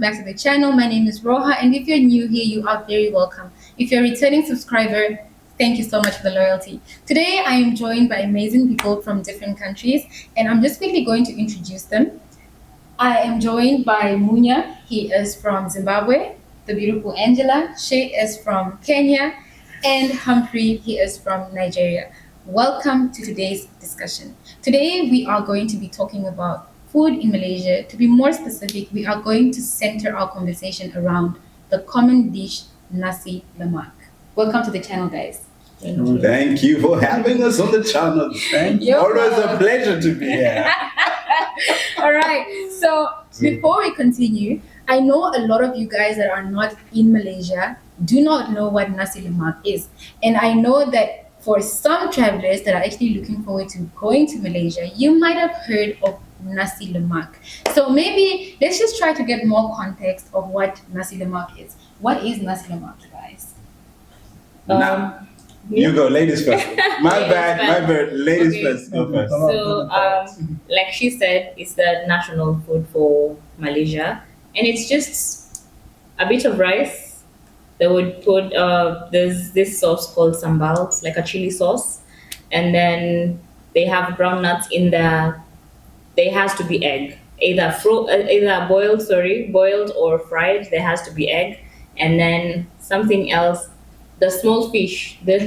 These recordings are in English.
back to the channel. My name is Rauha, and if you're new here, you are very welcome. If you're a returning subscriber, thank you so much for the loyalty. Today, I am joined by amazing people from different countries, and I'm just quickly going to introduce them. I am joined by Munya. He is from Zimbabwe. The beautiful Angela. She is from Kenya. And Humphrey. He is from Nigeria. Welcome to today's discussion. Today, we are going to be talking about food in Malaysia. To be more specific, we are going to center our conversation around the common dish, Nasi lemak. Welcome to the channel, guys. Thank you for having us on the channel. Always a pleasure to be here. All right. So before we continue, I know a lot of you guys that are not in Malaysia do not know what Nasi lemak is. And I know that for some travelers that are actually looking forward to going to Malaysia, you might have heard of Nasi lemak. So maybe let's just try to get more context of what Nasi lemak is. What is Nasi lemak, guys? You go, ladies first. My bad. Ladies first. Go first. So, like she said, it's the national food for Malaysia, and it's just a bit of rice. They would put there's this sauce called sambal, it's like a chili sauce, and then they have ground nuts in the. There has to be egg, either boiled or fried. There has to be egg, and then something else. The small fish, the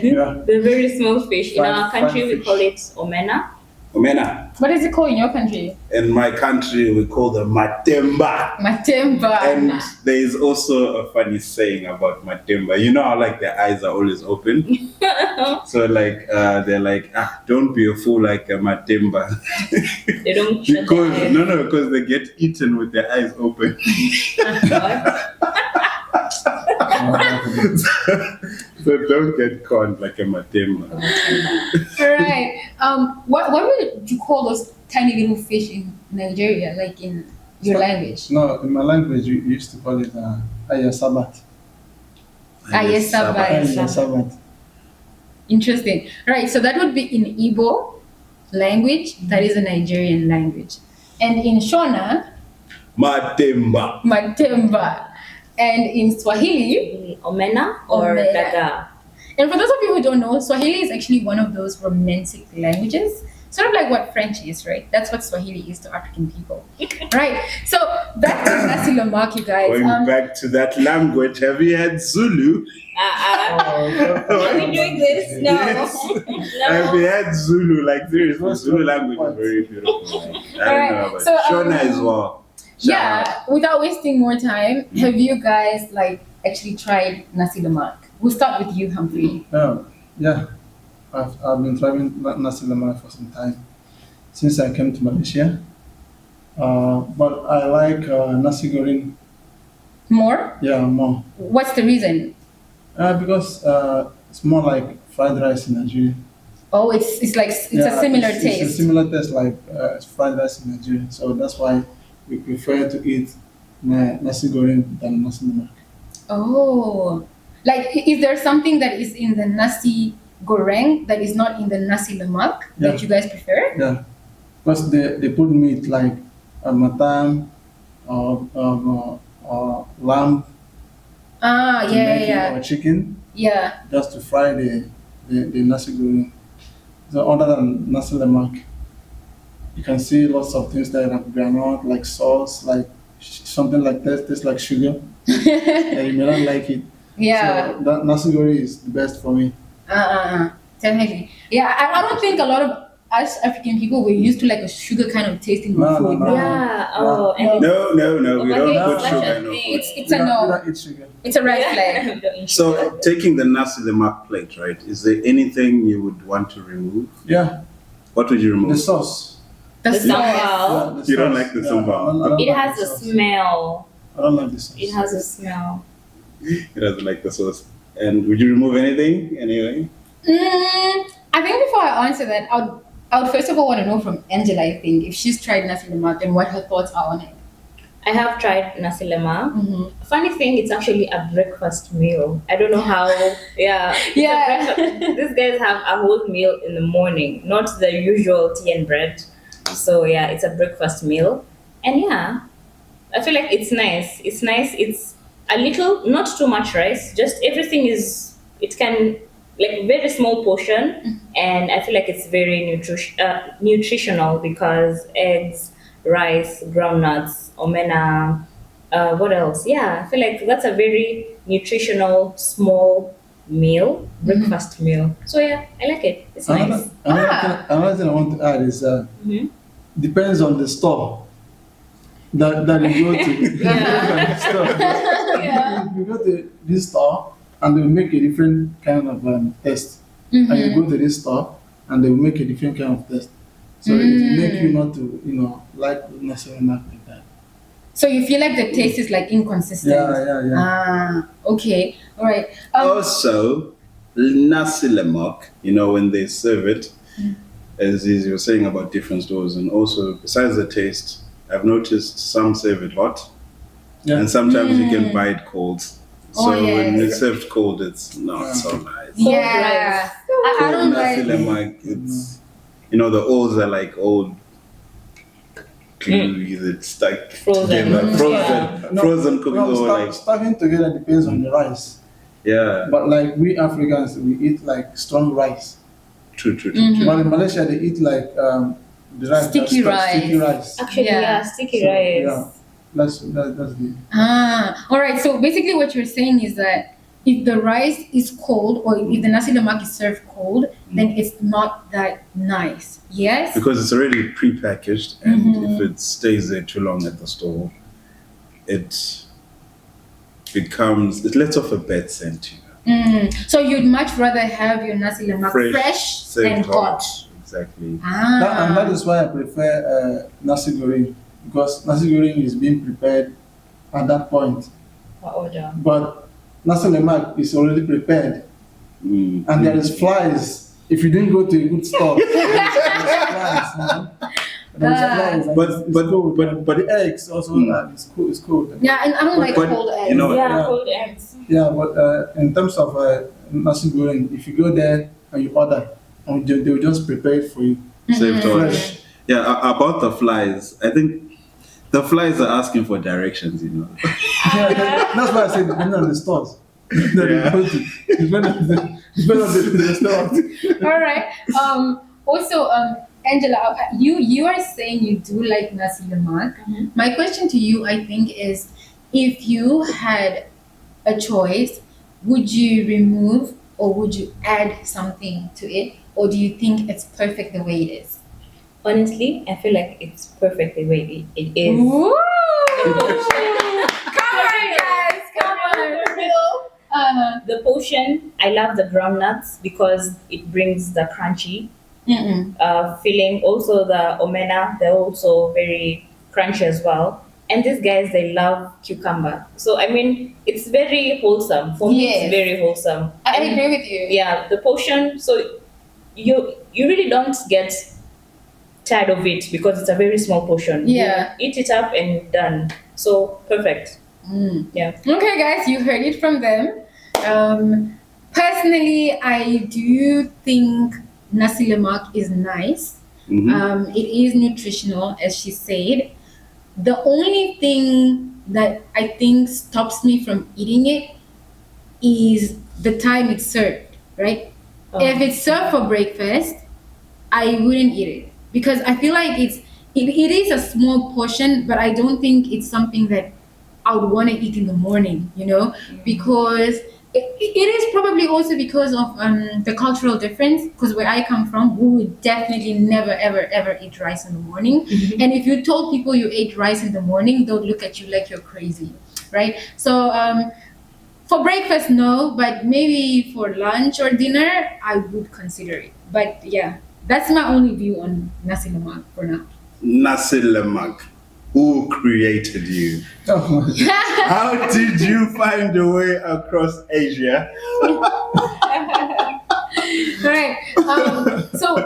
very small fish. In our country, we call it omena. Omena. What is it called in your country? In my country, we call them matemba. Matemba. And there is also a funny saying about matemba. You know how like their eyes are always open? So like they're like, don't be a fool like a matemba. They don't because they get eaten with their eyes open. So don't get caught like a matemba. All right. What would you call those tiny little fish in Nigeria, like in your language? No, in my language, we used to call it ayasabat. Ayasabat. Interesting. Right. So that would be in Igbo language. That is a Nigerian language. And in Shona, matemba. And in Swahili, omena or daga. And for those of you who don't know, Swahili is actually one of those romantic languages, sort of like what French is, right? That's what Swahili is to African people, right? So back to Nasi lemak, you guys. Going back to that language, have you had Zulu? Are we doing this? No. Yes. No. Have you had Zulu? Like seriously, Zulu language is very beautiful. I don't know, but Shona as well. Yeah, without wasting more time, have you guys like actually tried Nasi lemak? We'll start with you, Humphrey. Yeah. I've been trying Nasi lemak for some time since I came to Malaysia. But I like nasi goreng. More? Yeah, more. What's the reason? Because it's more like fried rice in Nigeria. Oh, it's a similar taste. It's a similar taste like fried rice in Nigeria. So that's why we prefer to eat nasi goreng than nasi lemak. Oh, like is there something that is in the nasi goreng that is not in the nasi lemak that you guys prefer? Yeah, because they put meat like mutton or lamb. Or chicken. Yeah. Just to fry the nasi goreng. So other than nasi lemak, you can see lots of things that have granite, like sauce, like something like that, tastes like sugar. Yeah, you may not like it. Yeah. So that nasi goreng is the best for me. Definitely. Yeah, I don't think a lot of us African people were used to like a sugar kind of taste in food. No. Yeah. No. We don't put sugar in our food. It's a no. We don't eat sugar. It's a red flag. So taking the nasi lemak plate, right? Is there anything you would want to remove? Yeah. What would you remove? The sauce. The sambal. Yeah, You don't like the sambal? It has a smell. I don't like the sauce. It has a smell. It doesn't like the sauce. And would you remove anything? Anyway? I think before I answer that, I would first of all want to know from Angela, I think, if she's tried nasi lemak and what her thoughts are on it. I have tried nasi lemak. Funny thing, it's actually a breakfast meal. I don't know how. Yeah. These guys have a whole meal in the morning, not the usual tea and bread. So yeah, it's a breakfast meal, and yeah, I feel like it's nice. It's nice. It's a little, not too much rice. Just everything is. It can like very small portion, and I feel like it's very nutritional because eggs, rice, groundnuts, omena. What else? Yeah, I feel like that's a very nutritional small meal, breakfast meal. So yeah, I like it. It's nice. Another thing I want to add is Mhm. depends on the store that you go to. Depends on the store. Yeah. If you go to this store and they will make a different kind of taste, and you go to this store and they will make a different kind of taste. So it will make you not to, like necessarily not like that. So you feel like the taste is like inconsistent. Yeah. Ah, okay. All right. Also, Nasi lemak, when they serve it, as you were saying about different stores, and also besides the taste, I've noticed some serve it hot, Yeah. and sometimes you can buy it cold. So when yes. it's served cold, it's not so nice. Yeah. I don't Nasi like. lemak, it's the olds are like old glue that stuck Frozen. together, Yeah. frozen cookies, or like Stuffing together depends on the rice. yeah, But like we Africans, we eat like strong rice. true. But in Malaysia, they eat like the rice Sticky that's rice. sticky rice. Actually, Yeah. yeah, sticky So, rice. yeah. That's the All right. So basically, what you're saying is that if the rice is cold or if the nasi lemak is served cold, then it's not that nice. Yes. Because it's already pre-packaged, and if it stays there too long at the store, it lets off a bad scent to you. So you'd much rather have your nasi lemak fresh served and hot. Exactly. and that is why I prefer nasi goreng, because nasi goreng is being prepared at that point. Order. But nasi lemak is already prepared, and there is flies. If you didn't go to a good store, there is flies. There's flies. and But- it's but- cold. but- But the eggs also it's cool. It's cold. Yeah, and I don't like But- cold eggs. you know- Yeah, Yeah. cold eggs. Yeah, but in terms of nasi goreng, if you go there and you order, and they will just prepare it for you. Saved hot. Fresh. Yeah, about the flies, I think the flies are asking for directions. Yeah, that's why I said depending on the stores. That Yeah. you go to. Depending on the restaurant. All right. Also, Angela, you are saying you do like nasi lemak. My question to you, I think, is if you had a choice, would you remove or would you add something to it, or do you think it's perfect the way it is? Honestly, I feel like it's perfect the way it is. Woo! The Come on, guys! Come on! The portion, I love the groundnuts because it brings the crunchy feeling. Also, the omena, they're also very crunchy as well. And these guys, they love cucumber. So, I mean, it's very wholesome. For me, Yes. it's very wholesome. I And agree with you. yeah, the portion, so you really don't get tired of it because it's a very small portion. Yeah. You eat it up and done. So, perfect. Yeah. Okay, guys, you heard it from them. Personally, I do think nasi lemak is nice. It is nutritional, as she said. The only thing that I think stops me from eating it is the time it's served, right? If it's served for breakfast, I wouldn't eat it because I feel like it is a small portion, but I don't think it's something that I would want to eat in the morning, because it is probably also because of the cultural difference. Because where I come from, we would definitely never, ever, ever eat rice in the morning. And if you told people you ate rice in the morning, they'll look at you like you're crazy, right? So for breakfast, no, but maybe for lunch or dinner, I would consider it. But yeah, that's my only view on nasi lemak for now. Nasi lemak. Who created you? How did you find your way across Asia? Right. So,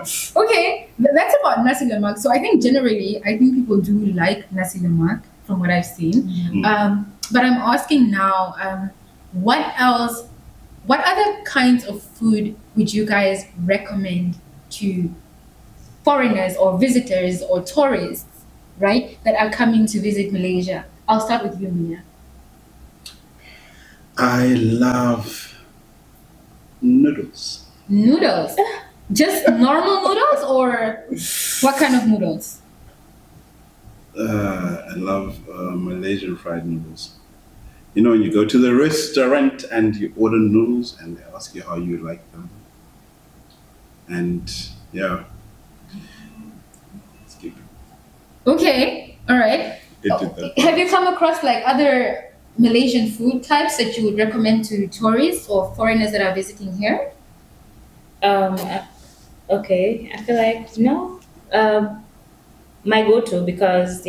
okay, that's about nasi lemak. So I think generally, people do like nasi lemak from what I've seen. But I'm asking now, what other kinds of food would you guys recommend to foreigners or visitors or tourists, right, that are coming to visit Malaysia? I'll start with you, Mia. I love noodles. Noodles. Just normal noodles or what kind of noodles? I love Malaysian fried noodles. You know, when you go to the restaurant and you order noodles and they ask you how you like them. And yeah, skip Okay, all right. it. Did that. Have you come across like other Malaysian food types that you would recommend to tourists or foreigners that are visiting here? Okay, I feel like no. My go-to because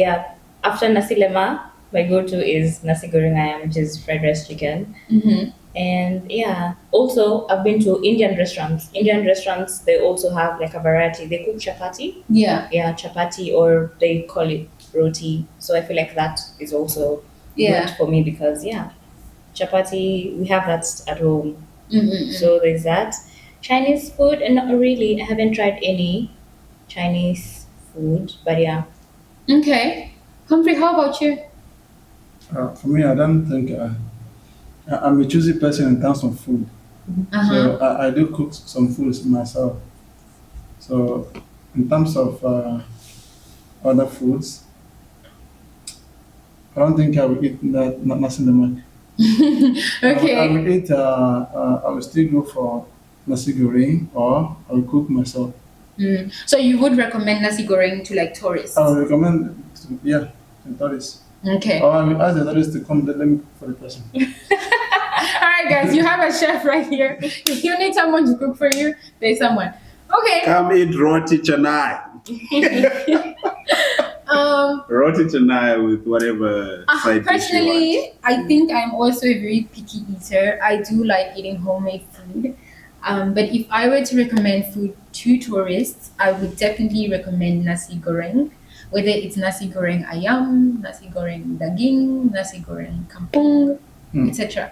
after nasi lemak, my go-to is nasi goreng ayam, which is fried rice chicken. Mm-hmm. And also I've been to Indian restaurants. Indian restaurants they also have like a variety. They cook chapati, Yeah, chapati, or they call it roti. So I feel like that is also yeah. good for me because chapati we have that at home. Mm-hmm. So there's that. Chinese food, and not really. I haven't tried any Chinese food, but yeah. Okay. Humphrey, how about you? For me, I don't think I'm a choosy person in terms of food. Uh-huh. So I do cook some foods myself. So in terms of other foods, I don't think I will eat that nasi lemak. I Okay. will eat. I will still go for nasi goreng, or I will cook myself. So you would recommend nasi goreng to like tourists? I will recommend, to tourists. Okay. Or I will ask the tourists to come. Let me cook for the person. All right, guys, you have a chef right here. If you need someone to cook for you, there's someone. Okay. Come eat roti canai. Roti canai with whatever side dish you want. Personally, I think I'm also a very picky eater. I do like eating homemade food. But if I were to recommend food to tourists, I would definitely recommend nasi goreng. Whether it's nasi goreng ayam, nasi goreng daging, nasi goreng kampung, etc.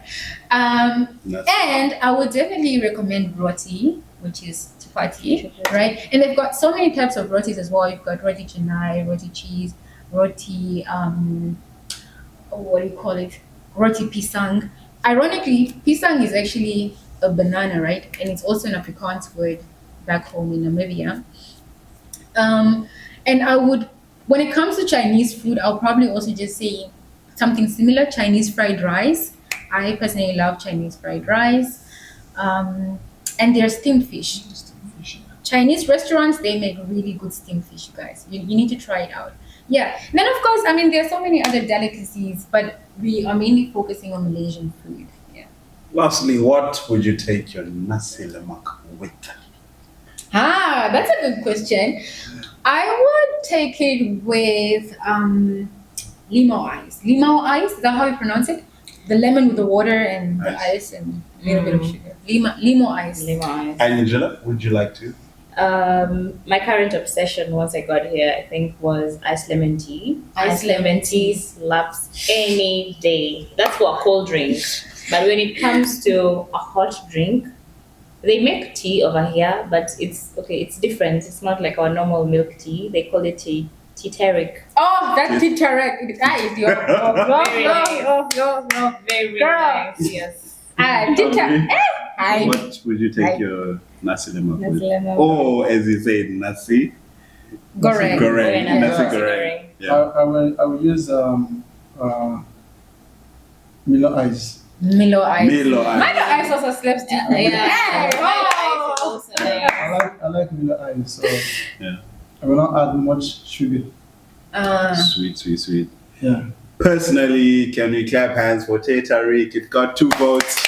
Nasi. And I would definitely recommend roti, which is chapati, right? And they've got so many types of rotis as well. You've got roti canai, roti cheese, roti, what do you call it? Roti pisang. Ironically, pisang is actually a banana, right? And it's also an Afrikaans word back home in Namibia. And I would, when it comes to Chinese food, I'll probably also just say something similar, Chinese fried rice. I personally love Chinese fried rice. And their steamed fish. Chinese restaurants, they make really good steamed fish, you guys. You need to try it out. Yeah. Then, of course, I mean, there are so many other delicacies, but we are mainly focusing on Malaysian food. Yeah. Lastly, what would you take your nasi lemak with? That's a good question. I would take it with limo ice. Limo ice, is that how you pronounce it? The lemon with the water and the ice and a little bit of sugar. Limo ice. Limo ice. And Angela, would you like to? My current obsession once I got here, I think, was iced lemon tea. Iced lemon tea slaps any day. That's for a cold drink. But when it comes to a hot drink, they make tea over here, but it's different. It's not like our normal milk tea. They call it tea tarik. Oh, that's tarik. Guys, yo. Very Girl. nice. Yes. Hi. What would you take your nasi lemak Nasi with? lemak. Or, as you said, nasi Goreng. goreng. Very nice. Nasi Nasi goreng. goreng. Yeah. I will use Milo ice. Milo ice. Milo ice. Milo ice also slaps tea. Yeah. Oh. Also nice. I like Milo ice, so Yeah. I will not add much sugar. Sweet. Yeah. Personally, can we clap hands for Tarik? It got 2 votes.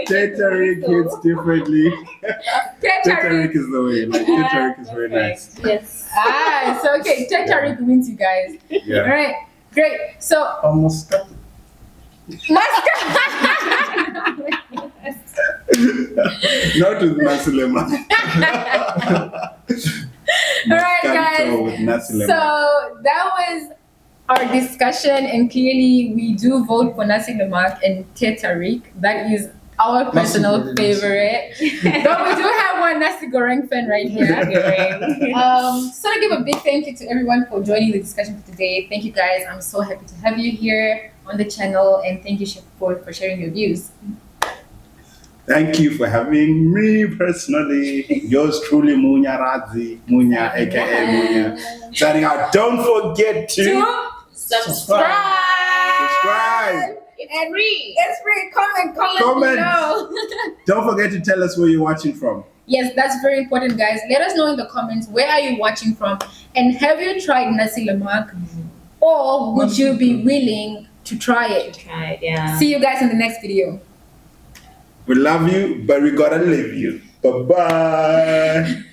Tarik hits differently. Tarik is the way. Like, Tarik is very nice. Yes. So okay, tarik wins, you guys. Yeah. All right, great. So Almost cut. Not with nasi lemak. All right, Moscato guys. with nasi lemak. So that was our discussion, and clearly we do vote for nasi lemak and tarik. That is our personal Nasi goreng. favorite. But we do have one nasi goreng fan right here. So I give a big thank you to everyone for joining the discussion for today. Thank you guys. I'm so happy to have you here on the channel, and thank you for sharing your views. Thank you for having me personally. Yours truly, Munya Radzi, Munya, aka Munya. Signing out. Don't forget to Subscribe. subscribe. It's free. It's free. Comment Comment. below. Don't forget to tell us where you're watching from. Yes, that's very important, guys. Let us know in the comments, where are you watching from, and have you tried nasi lemak, or would you be willing to try it? Try it, yeah. See you guys in the next video. We love you, but we gotta leave you. Bye bye.